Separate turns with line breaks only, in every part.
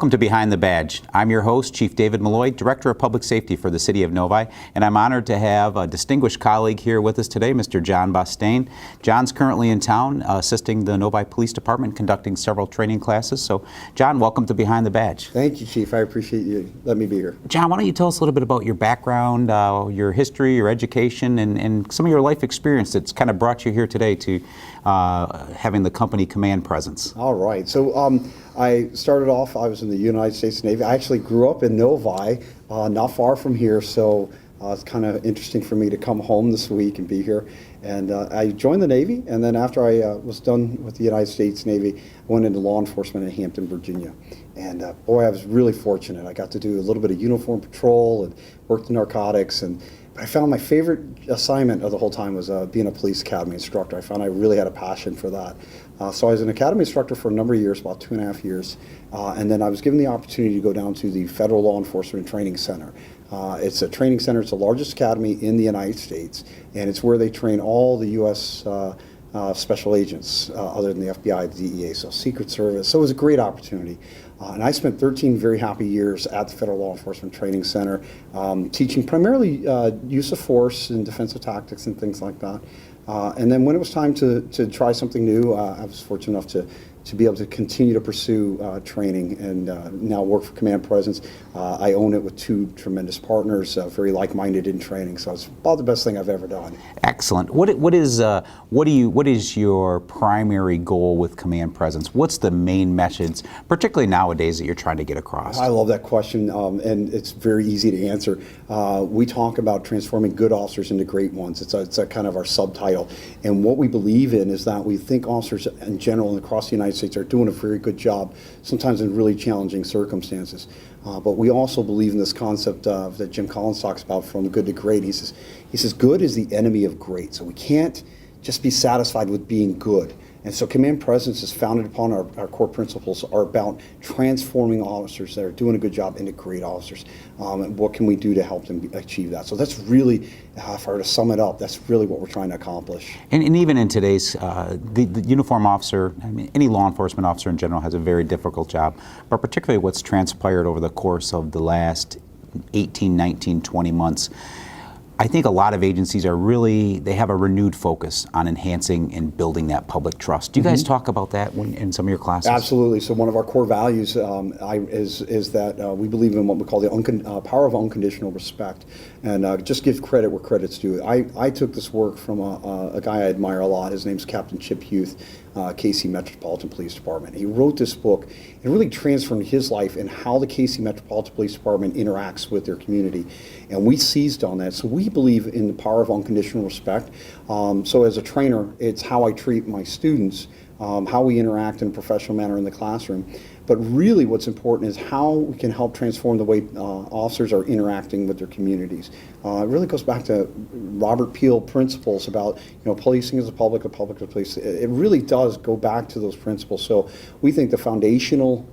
Welcome to Behind the Badge. I'm your host, Chief David Malloy, Director of Public Safety for the City of Novi, and I'm honored to have a distinguished colleague here with us today, Mr. John Bostaine. John's currently in town assisting the Novi Police Department, conducting several training classes. So, John, welcome to Behind the Badge.
Thank you, Chief. I appreciate you letting me be here.
John, why don't you tell us a little bit about your background, your history, your education, and some of your life experience that's kind of brought you here today to having the company command presence.
All right. So I started off, I was in the United States Navy. I actually grew up in Novi, not far from here, so it's kind of interesting for me to come home this week and be here. And I joined the Navy, and then after I was done with the United States Navy, I went into law enforcement in Hampton, Virginia. And boy, I was really fortunate. I got to do a little bit of uniform patrol and worked in narcotics. But I found my favorite assignment of the whole time was being a police academy instructor. I found I really had a passion for that. So I was an academy instructor for a number of years, about 2.5 years. And then I was given the opportunity to go down to the Federal Law Enforcement Training Center. It's a training center. It's the largest academy in the United States. And it's where they train all the U.S. Special agents, other than the FBI, the DEA, so Secret Service. So it was a great opportunity. And I spent 13 very happy years at the Federal Law Enforcement Training Center, teaching primarily use of force and defensive tactics and things like that. And then when it was time to try something new, I was fortunate enough to be able to continue to pursue training and now work for Command Presence. I own it with two tremendous partners, very like-minded in training, so it's about the best thing I've ever done.
Excellent. What is your primary goal with Command Presence? What's the main message, particularly nowadays, that you're trying to get across?
I love that question, and it's very easy to answer. We talk about transforming good officers into great ones. It's a kind of our subtitle, and what we believe in is that we think officers in general and across the United States are doing a very good job, sometimes in really challenging circumstances. But we also believe in this concept that Jim Collins talks about, from good to great. He says good is the enemy of great. So we can't just be satisfied with being good. And so Command Presence is founded upon our core principles are about transforming officers that are doing a good job into great officers. And what can we do to help them achieve that? So that's really, if I were to sum it up, that's really what we're trying to accomplish.
And even in today's, the uniform officer, I mean, any law enforcement officer in general has a very difficult job, but particularly what's transpired over the course of the last 18, 19, 20 months. I think a lot of agencies they have a renewed focus on enhancing and building that public trust. Do you guys talk about that in some of your classes?
Absolutely. So one of our core values is that we believe in what we call the power of unconditional respect, and just give credit where credit's due. I took this work from a guy I admire a lot. His name's Captain Chip Huth, KC Metropolitan Police Department. He wrote this book and really transformed his life and how the KC Metropolitan Police Department interacts with their community. And we seized on that. So we believe in the power of unconditional respect. So as a trainer, it's how I treat my students, how we interact in a professional manner in the classroom. But really what's important is how we can help transform the way officers are interacting with their communities. It really goes back to Robert Peel principles about, policing is the public is the police. It really does go back to those principles. So we think the foundational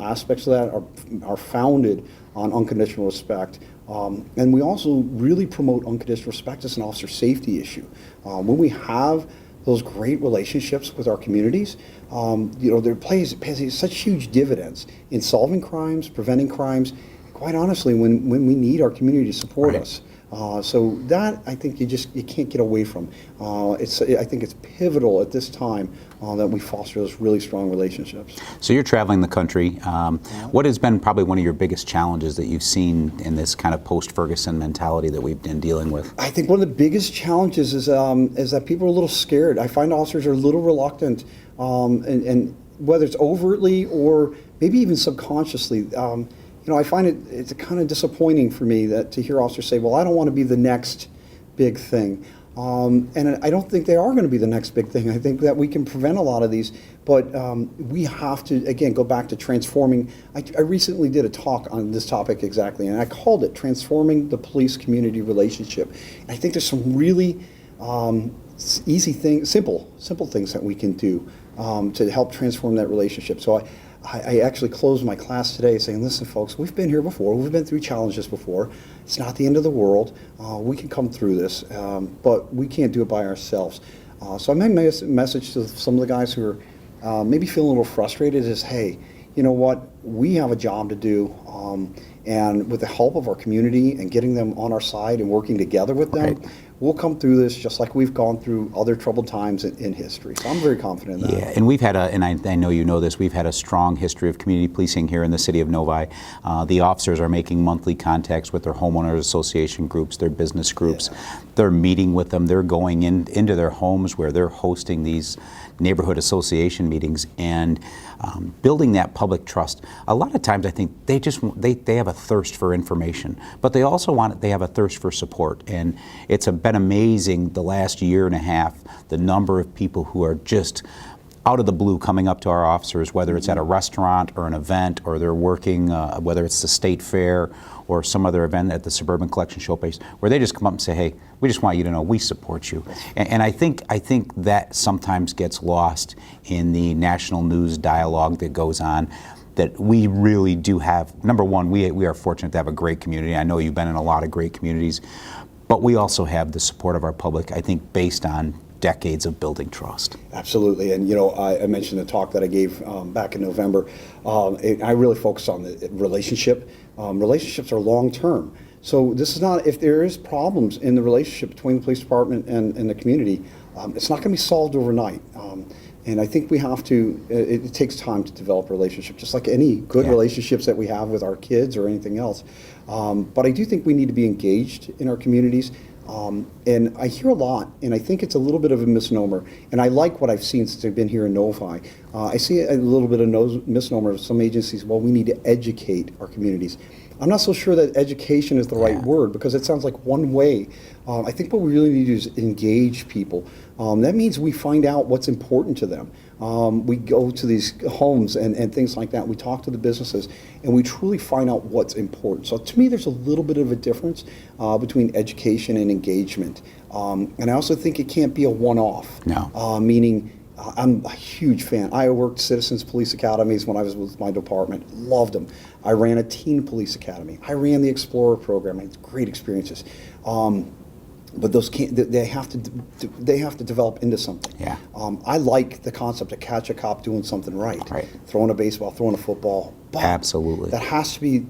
aspects of that are founded on unconditional respect. And we also really promote unconditional respect as an officer safety issue. When we have those great relationships with our communities, there pays such huge dividends in solving crimes, preventing crimes, quite honestly, when we need our community to support us. So that, I think, you can't get away from. I think it's pivotal at this time that we foster those really strong relationships.
So you're traveling the country. What has been probably one of your biggest challenges that you've seen in this kind of post-Ferguson mentality that we've been dealing with?
I think one of the biggest challenges is that people are a little scared. I find officers are a little reluctant, and whether it's overtly or maybe even subconsciously. I find it's kind of disappointing for me to hear officers say, well, I don't want to be the next big thing. And I don't think they are going to be the next big thing. I think that we can prevent a lot of these, but we have to, again, go back to transforming. I recently did a talk on this topic exactly, and I called it Transforming the Police Community Relationship. And I think there's some really easy things, simple things that we can do to help transform that relationship. So I actually closed my class today saying, listen, folks, we've been here before. We've been through challenges before. It's not the end of the world. We can come through this, but we can't do it by ourselves. So my message to some of the guys who are maybe feeling a little frustrated is, hey, you know what, we have a job to do, and with the help of our community and getting them on our side and working together with them,
Right.
we'll come through this just like we've gone through other troubled times in history. So I'm very confident in that.
Yeah, and we've had and I know you know this, we've had a strong history of community policing here in the city of Novi. The officers are making monthly contacts with their homeowners association groups, their business groups.
Yeah.
They're meeting with them. They're going into their homes where they're hosting these neighborhood association meetings and building that public trust. A lot of times I think they have a thirst for information, but they also they have a thirst for support. And it's been amazing the last year and a half, the number of people who are just out of the blue coming up to our officers, whether it's at a restaurant or an event, or they're working, whether it's the state fair or some other event at the Suburban Collection Showcase, where they just come up and say, hey, we just want you to know we support you. And I think that sometimes gets lost in the national news dialogue that goes on, that we really do have. Number one, we are fortunate to have a great community. I know you've been in a lot of great communities, but we also have the support of our public, I think, based on decades of building trust.
Absolutely, and you know, I mentioned the talk that I gave back in November. I really focused on the relationship. Relationships are long term, so this is not, if there is problems in the relationship between the police department and the community, it's not going to be solved overnight. And I think we have to, it takes time to develop a relationship, just like any good relationships that we have with our kids or anything else. But I do think we need to be engaged in our communities. And I hear a lot, and I think it's a little bit of a misnomer, and I like what I've seen since I've been here in Novi. I see a little bit of misnomer of some agencies, well, we need to educate our communities. I'm not so sure that education is the right word, because it sounds like one way. I think what we really need to do is engage people. That means we find out what's important to them. We go to these homes and things like that. We talk to the businesses, and we truly find out what's important. So to me, there's a little bit of a difference between education and engagement. And I also think it can't be a one-off.
No.
Meaning, I'm a huge fan. I worked Citizens Police Academies when I was with my department. Loved them. I ran a teen police academy. I ran the Explorer program. I had great experiences. But those can't. They have to develop into something.
Yeah.
I like the concept of catch a cop doing something right.
Right.
Throwing a baseball, throwing a football. But
Absolutely.
that has to be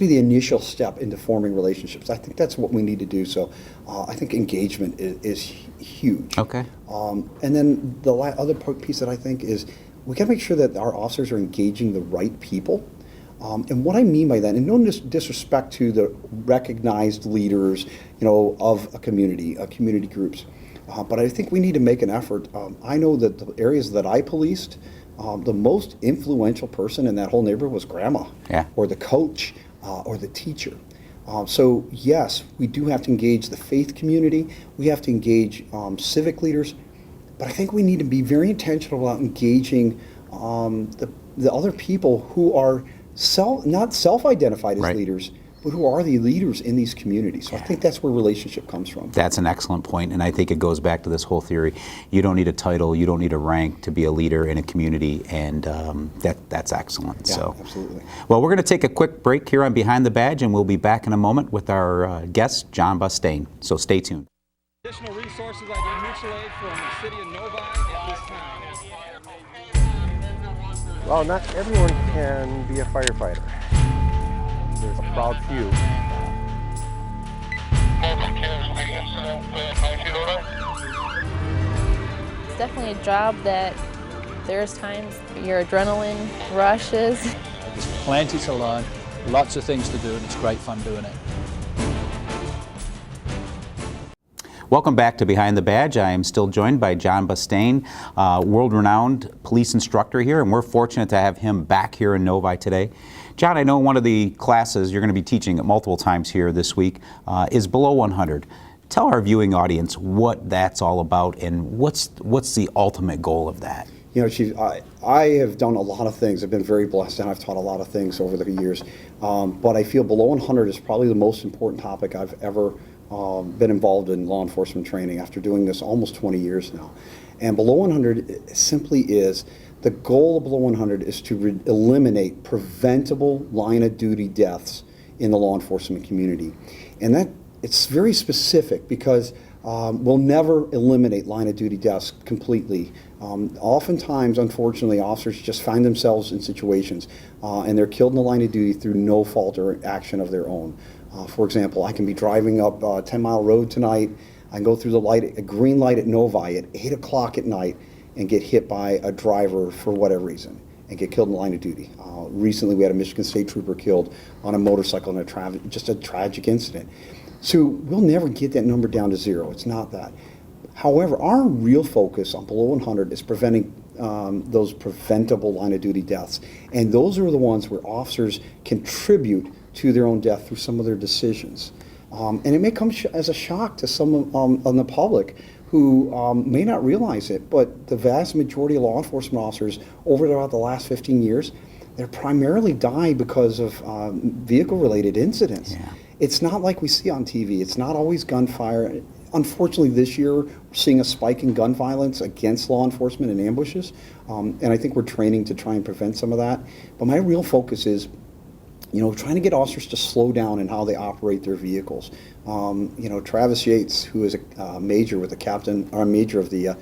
the initial step into forming relationships. I think that's what we need to do. So I think engagement is huge.
Okay.
And then the other piece that I think is we got to make sure that our officers are engaging the right people. And what I mean by that, and no disrespect to the recognized leaders, of a community groups, but I think we need to make an effort. I know that the areas that I policed, the most influential person in that whole neighborhood was grandma, or the coach, or the teacher. So yes, we do have to engage the faith community. We have to engage civic leaders, but I think we need to be very intentional about engaging the other people who are not self-identified as leaders, but who are the leaders in these communities. So I think that's where relationship comes from.
That's an excellent point, and I think it goes back to this whole theory. You don't need a title, you don't need a rank to be a leader in a community, and that's excellent.
Yeah,
so,
absolutely.
Well, we're going to take a quick break here on Behind the Badge, and we'll be back in a moment with our guest, John Bustain. So stay tuned.
Additional resources I get mutual aid from the city of Novi at this time.
Well, not everyone can be a firefighter. There's a proud few.
It's definitely a job that there's times your adrenaline rushes.
There's plenty to learn, lots of things to do, and it's great fun doing it.
Welcome back to Behind the Badge. I am still joined by John Bustain, world-renowned police instructor here, and we're fortunate to have him back here in Novi today. John, I know one of the classes you're going to be teaching multiple times here this week is Below 100. Tell our viewing audience what that's all about and what's the ultimate goal of that.
Chief, I have done a lot of things. I've been very blessed, and I've taught a lot of things over the years. But I feel Below 100 is probably the most important topic I've ever been involved in law enforcement training after doing this almost 20 years now. And Below 100 simply is, the goal of Below 100 is to eliminate preventable line of duty deaths in the law enforcement community. And that it's very specific because will never eliminate line of duty deaths completely. Oftentimes, unfortunately, officers just find themselves in situations and they're killed in the line of duty through no fault or action of their own. For example, I can be driving up 10 Mile Road tonight. I can go through a green light at Novi at 8 o'clock at night and get hit by a driver for whatever reason and get killed in the line of duty. Recently, we had a Michigan State trooper killed on a motorcycle in just a tragic incident. So we'll never get that number down to 0. It's not that. However, our real focus on below 100 is preventing those preventable line of duty deaths. And those are the ones where officers contribute to their own death through some of their decisions. And it may come as a shock to some on the public who may not realize it, but the vast majority of law enforcement officers over the last 15 years, they're primarily died because of vehicle-related incidents.
Yeah.
It's not like we see on TV. It's not always gunfire. Unfortunately, this year, we're seeing a spike in gun violence against law enforcement and ambushes, and I think we're training to try and prevent some of that. But my real focus is, trying to get officers to slow down in how they operate their vehicles. Travis Yates, who is a major with the major of the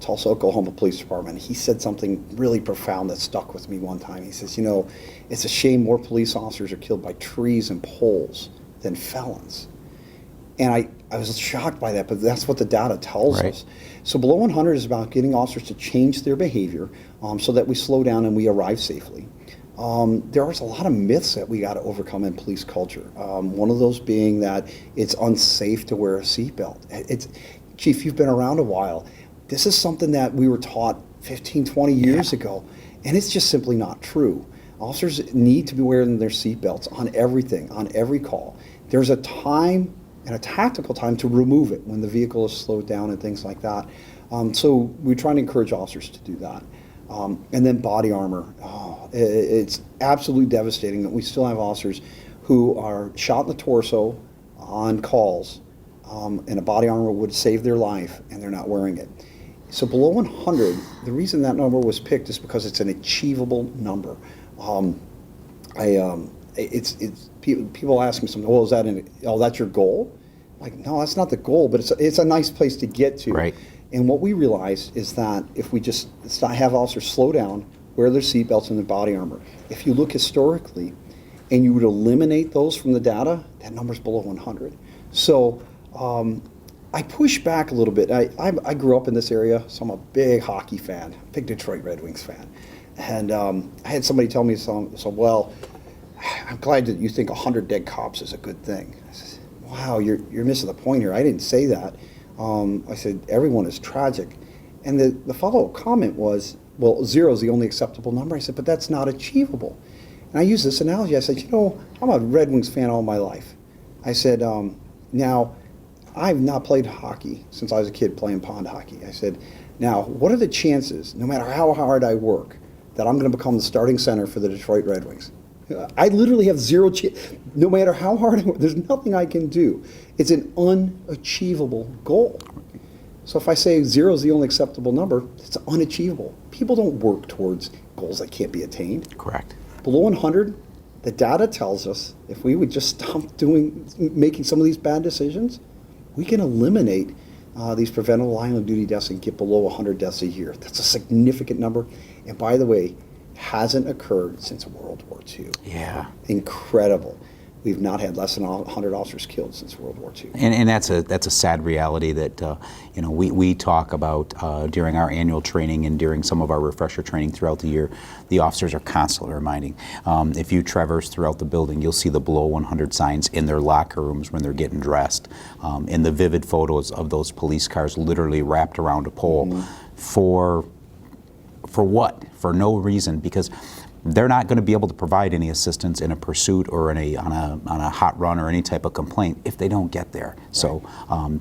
Tulsa, Oklahoma Police Department, he said something really profound that stuck with me one time. He says, it's a shame more police officers are killed by trees and poles than felons. And I was shocked by that, but that's what the data tells us. So below 100 is about getting officers to change their behavior so that we slow down and we arrive safely. There are a lot of myths that we got to overcome in police culture. One of those being that it's unsafe to wear a seatbelt. Chief, you've been around a while. This is something that we were taught 15, 20 years ago, and it's just simply not true. Officers need to be wearing their seatbelts on everything, on every call. There's a time and a tactical time to remove it when the vehicle is slowed down and things like that. So we're trying to encourage officers to do that. And then body armor. It's absolutely devastating that we still have officers who are shot in the torso on calls, and a body armor would save their life, and they're not wearing it. So below 100, the reason that number was picked is because it's an achievable number. People ask me something. Well, that's your goal? Like, no, that's not the goal, but it's a nice place to get to.
Right.
And what we realized is that if we just have officers slow down, wear their seatbelts and their body armor, if you look historically and you would eliminate those from the data, that number's below 100. So I push back a little bit. I grew up in this area, so I'm a big hockey fan, big Detroit Red Wings fan. And I had somebody tell me, well, I'm glad that you think 100 dead cops is a good thing. I said, wow, you're missing the point here. I didn't say that. I said, everyone is tragic. And the follow-up comment was, well, 0 is the only acceptable number. I said, but that's not achievable. And I used this analogy. I said, I'm a Red Wings fan all my life. I said, now, I've not played hockey since I was a kid playing pond hockey. I said, now, what are the chances, no matter how hard I work, that I'm going to become the starting center for the Detroit Red Wings? I literally have 0 chance. No matter how hard I work, there's nothing I can do. It's an unachievable goal. So if I say 0 is the only acceptable number, it's unachievable. People don't work towards goals that can't be attained.
Correct.
Below 100, the data tells us if we would just stop making some of these bad decisions, we can eliminate these preventable line of duty deaths and get below 100 deaths a year. That's a significant number. And by the way, hasn't occurred since World War II.
Yeah.
Incredible. We've not had less than 100 officers killed since World War II.
And that's a sad reality that we talk about during our annual training and during some of our refresher training throughout the year. The officers are constantly reminding. If you traverse throughout the building, you'll see the below 100 signs in their locker rooms when they're getting dressed. And the vivid photos of those police cars literally wrapped around a pole for what? For no reason, because they're not going to be able to provide any assistance in a pursuit or on a hot run or any type of complaint if they don't get there. Right. So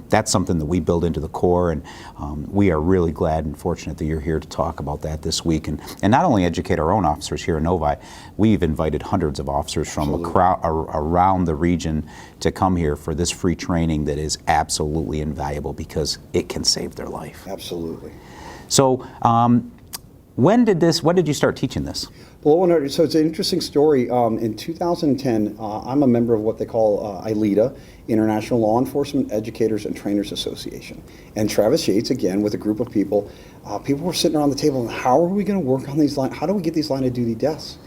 that's something that we build into the Corps, and we are really glad and fortunate that you're here to talk about that this week, and not only educate our own officers here in Novi. We've invited hundreds of officers from around the region to come here for this free training that is absolutely invaluable because it can save their life.
Absolutely.
So when did you start teaching this?
Below 100. So it's an interesting story. In 2010, I'm a member of what they call ILETA, International Law Enforcement Educators and Trainers Association. And Travis Yates, again, with a group of people, people were sitting around the table and how are we going to work on these how do we get these line of duty deaths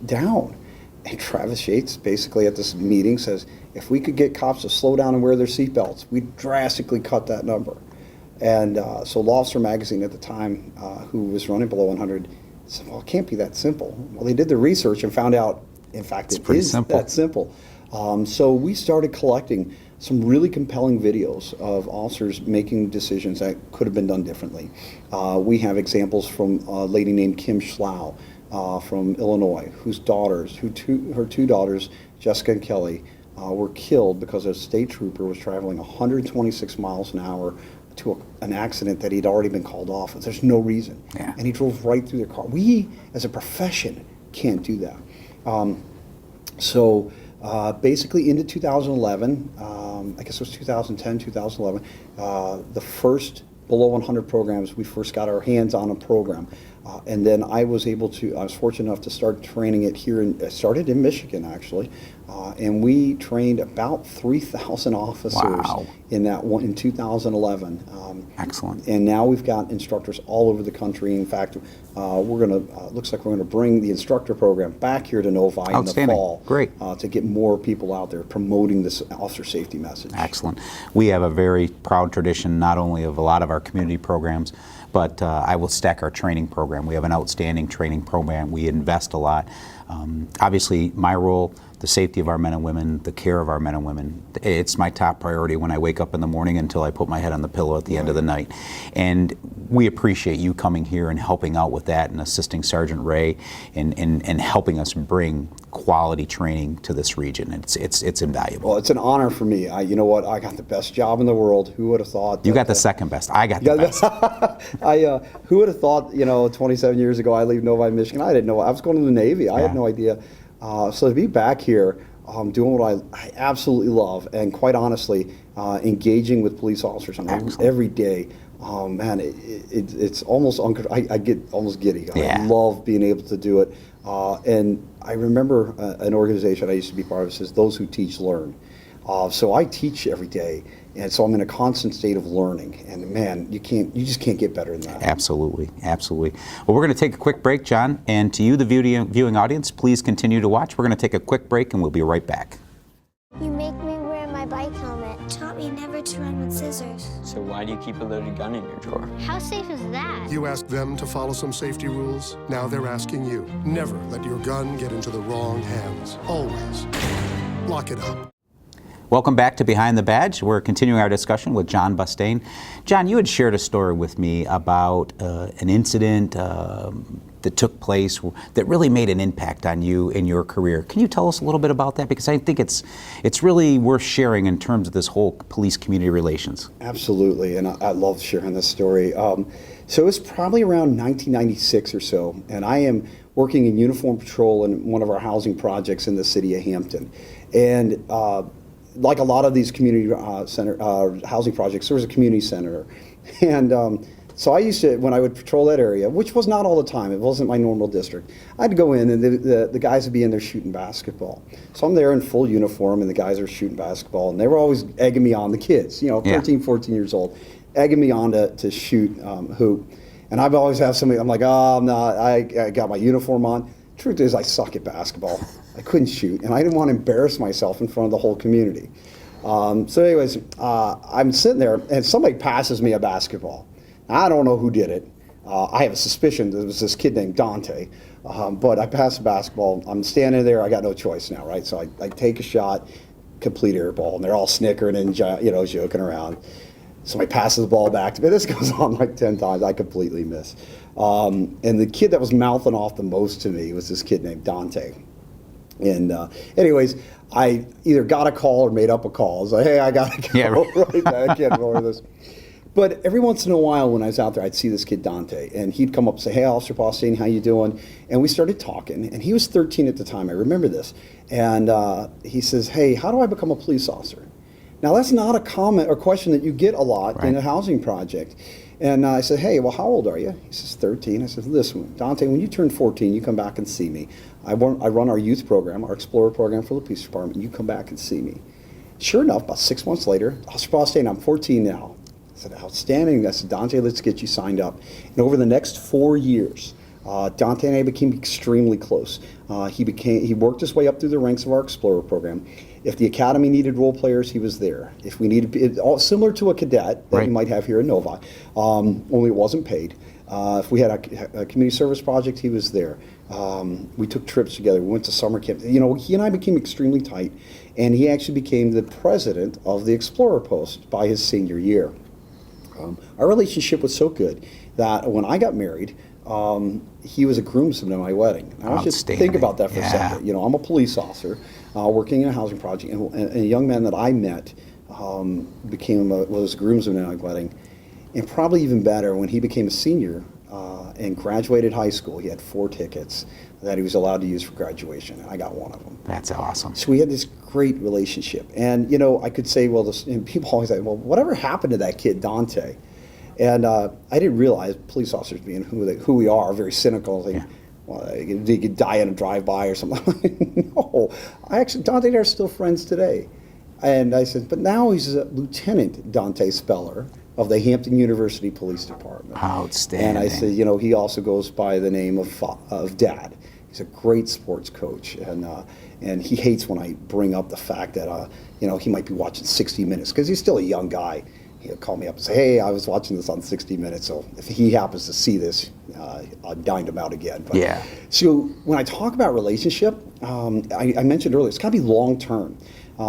down? And Travis Yates basically at this meeting says, if we could get cops to slow down and wear their seatbelts, we'd drastically cut that number. And so Law Officer Magazine at the time, who was running Below 100, said, well, it can't be that simple. Well, they did the research and found out, in fact, it is that simple. So we started collecting some really compelling videos of officers making decisions that could have been done differently. We have examples from a lady named Kim Schlau from Illinois, whose daughters, her two daughters, Jessica and Kelly, were killed because a state trooper was traveling 126 miles an hour to an accident that he'd already been called off. There's no reason.
Yeah.
And he drove right through their car. We, as a profession, can't do that. So basically into 2011, I guess it was 2010, 2011, the first Below 100 programs, we first got our hands on a program. And then I was fortunate enough to start training it here, started in Michigan actually, and we trained about 3,000 officers in that one in 2011.
Excellent.
And now we've got instructors all over the country. In fact, looks like we're gonna bring the instructor program back here to Novi in the fall.
Great.
To get more people out there promoting this officer safety message.
Excellent. We have a very proud tradition, not only of a lot of our community programs, but I will stack our training program. We have an outstanding training program. We invest a lot. Obviously, my role, the safety of our men and women, the care of our men and women, it's my top priority when I wake up in the morning until I put my head on the pillow at the end of the night. And we appreciate you coming here and helping out with that and assisting Sergeant Ray and helping us bring quality training to this region. It's invaluable.
Well, it's an honor for me. You know what? I got the best job in the world. Who would have thought?
You got the second best. I got the best.
Who would have thought, 27 years ago I leave Novi, Michigan. I didn't know. I was going to the Navy. I had no idea. So to be back here doing what I absolutely love, and quite honestly, engaging with police officers on every day, man, it's almost, I get almost giddy.
Yeah.
I love being able to do it. And I remember an organization I used to be part of says, those who teach learn. So I teach every day, and so I'm in a constant state of learning. And man, you just can't get better than that.
Absolutely, absolutely. Well, we're going to take a quick break, John, and to you, the viewing audience, please continue to watch. We're going to take a quick break, and we'll be right back.
You make me wear my bike helmet. Taught me never to run with scissors.
So why do you keep a loaded gun in your drawer?
How safe is that?
You asked them to follow some safety rules. Now they're asking you. Never let your gun get into the wrong hands. Always. Lock it up.
Welcome back to Behind the Badge. We're continuing our discussion with John Bustain. John, you had shared a story with me about an incident that took place that really made an impact on you in your career. Can you tell us a little bit about that? Because I think it's really worth sharing in terms of this whole police-community relations.
Absolutely, and I love sharing this story. So it was probably around 1996 or so, and I am working in uniform patrol in one of our housing projects in the city of Hampton. And like a lot of these community housing projects, there was a community center. And so I used to, when I would patrol that area, which was not all the time, it wasn't my normal district, I'd go in and the guys would be in there shooting basketball. So I'm there in full uniform and the guys are shooting basketball, and they were always egging me on, the kids, 13, 14 years old, egging me on to shoot hoop. And I've always have somebody, I'm like, oh, I'm not, I got my uniform on. Truth is, I suck at basketball. I couldn't shoot, and I didn't want to embarrass myself in front of the whole community. So anyways, I'm sitting there, and somebody passes me a basketball. I don't know who did it. I have a suspicion that it was this kid named Dante, but I passed the basketball. I'm standing there. I got no choice now, right? So I take a shot, complete air ball, and they're all snickering and joking around. Somebody passes the ball back to me. This goes on like 10 times. I completely miss. And the kid that was mouthing off the most to me was this kid named Dante. And anyways, I either got a call or made up a call. I was like, hey, I got to go right back. I can't roll this. But every once in a while when I was out there, I'd see this kid Dante, and he'd come up and say, hey, Officer Bustain, how you doing? And we started talking, and he was 13 at the time. I remember this. And he says, hey, how do I become a police officer? Now, that's not a comment or question that you get a lot in a housing project. And I said, hey, well, how old are you? He says, 13. I said, listen, Dante, when you turn 14, you come back and see me. I run our youth program, our Explorer program for the police department. You come back and see me. Sure enough, about 6 months later, Austin, I'm 14 now. I said, outstanding. I said, Dante, let's get you signed up. And over the next 4 years, Dante and I became extremely close. He worked his way up through the ranks of our Explorer program. If the academy needed role players, he was there. If we needed, similar to a cadet that you might have here in Novi, only it wasn't paid. If we had a community service project, he was there. We took trips together. We went to summer camp. You know, he and I became extremely tight, and he actually became the president of the Explorer Post by his senior year. Our relationship was so good that when I got married, he was a groomsman at my wedding. I want you to think about that for a second. You know, I'm a police officer working in a housing project, and a young man that I met was a groomsman at my wedding. And probably even better, when he became a senior and graduated high school, he had 4 tickets that he was allowed to use for graduation, and I got one of them.
That's awesome.
So we had this great relationship. And, you know, I could say, well, and people always say, well, whatever happened to that kid, Dante? And I didn't realize police officers, being who we are, very cynical. Like, well, they could die in a drive-by or something. No, Dante and I are still friends today. And I said, but now he's a Lieutenant Dante Speller of the Hampton University Police Department.
Outstanding.
And I said, you know, he also goes by the name of Dad. He's a great sports coach, and he hates when I bring up the fact that you know, he might be watching 60 Minutes because he's still a young guy. He'll call me up and say, hey, I was watching this on 60 Minutes, so if he happens to see this, I'll dine him out again. But, so when I talk about relationship, I mentioned earlier, it's got to be long term.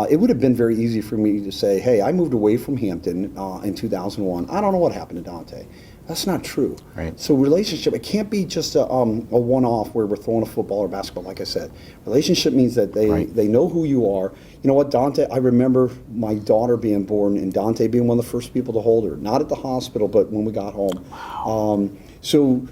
It would have been very easy for me to say, hey, I moved away from Hampton in 2001. I don't know what happened to Dante. That's not true.
Right.
So relationship, it can't be just a one-off where we're throwing a football or basketball, like I said. Relationship means that they know who you are. You know what, Dante, I remember my daughter being born and Dante being one of the first people to hold her, not at the hospital, but when we got home. Wow. So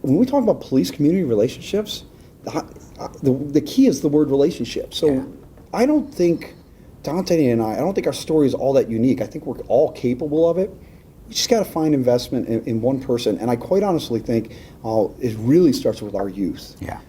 when we talk about police-community relationships, the key is the word relationship. So I don't think Dante and I don't think our story is all that unique. I think we're all capable of it. We just got to find investment in one person, and I quite honestly think it really starts with our youth.
Yeah.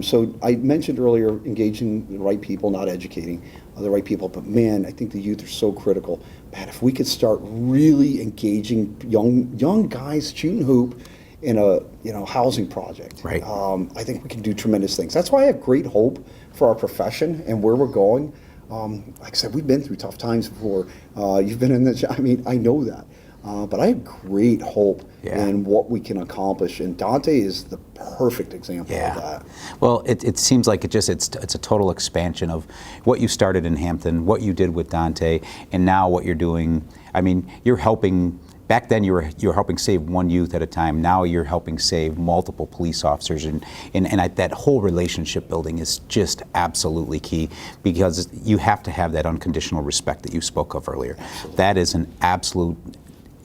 So I mentioned earlier engaging the right people, not educating the right people, but man, I think the youth are so critical. Man, if we could start really engaging young guys shooting hoop in a housing project,
right.
I think we can do tremendous things. That's why I have great hope for our profession and where we're going. Like I said, we've been through tough times before. You've been in the, I mean, I know that. But I have great hope in what we can accomplish, and Dante is the perfect example of that.
Well, it seems like it's a total expansion of what you started in Hampton, what you did with Dante, and now what you're doing. I mean, you're helping. Back then, you were helping save one youth at a time. Now you're helping save multiple police officers, and that whole relationship building is just absolutely key, because you have to have that unconditional respect that you spoke of earlier. Absolutely. That is an absolute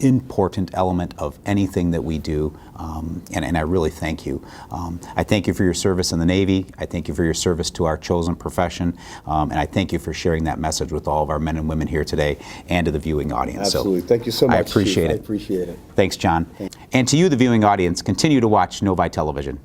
important element of anything that we do, and I really thank you. I thank you for your service in the Navy. I thank you for your service to our chosen profession, and I thank you for sharing that message with all of our men and women here today and to the viewing audience.
Absolutely. Thank you so much,
I appreciate
Chief.
it.
I appreciate it.
Thanks, John. And to you, the viewing audience, continue to watch Novi Television.